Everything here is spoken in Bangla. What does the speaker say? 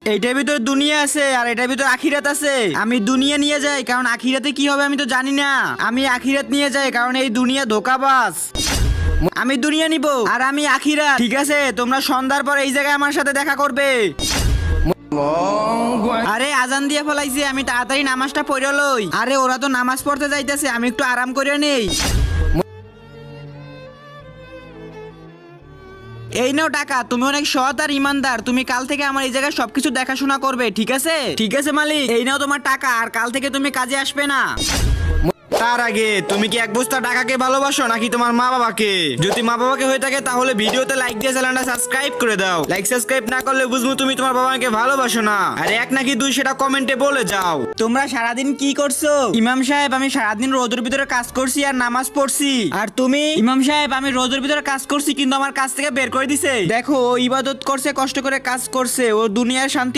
এইটার ভিতর দুনিয়া আছে আর এটার ভিতর আখিরাত আছে। আমি দুনিয়া নিয়ে যাই কারণ আখিরাতে কি হবে আমি তো জানি না। আমি আখিরাত নিয়ে যাই কারণ এই দুনিয়া ধোঁকাবাজ। আমি দুনিয়া নিব আর আমি আখিরাত। ঠিক আছে, তোমরা সন্ধ্যার পর এই জায়গায় আমার সাথে দেখা করবে। আরে আজান দিয়ে ফেলাইছে, আমি তাড়াতাড়ি নামাজটা পড়ে লই। আরে ওরা তো নামাজ পড়তে যাইতেছে, আমি একটু আরাম করে নেই। এই নাও টাকা, তুমি অনেক সৎ আর ইমানদার। তুমি কাল থেকে আমার এই জায়গায় সবকিছু দেখাশোনা করবে, ঠিক আছে? ঠিক আছে মালিক, এই নাও তোমার টাকা, আর কাল থেকে তুমি কাজে আসবে না। তার আগে তুমি কি এক বস্তা টাকাকে ভালোবাসো নাকি তোমার মা বাবাকে? যদি মা বাবাকে হয়ে থাকে তাহলে ভিডিওতে লাইক দিয়ে চ্যানেলটা সাবস্ক্রাইব করে দাও। লাইক সাবস্ক্রাইব না করলে বুঝবো তুমি তোমার বাবাকে ভালোবাসো না। আর এক নাকি দুই সেটা কমেন্টে বলে যাও। তোমরা সারাদিন কি করছো? ইমাম সাহেব, আমি সারাদিন রোদের ভিতরে কাজ করছি আর নামাজ পড়ছি। আর তুমি? ইমাম সাহেব, আমি রোদের ভিতরে কাজ করছি কিন্তু আমার কাজ থেকে বের করে দিছে। দেখো, ও ইবাদত করছে, কষ্ট করে কাজ করছে, ও দুনিয়ার শান্তি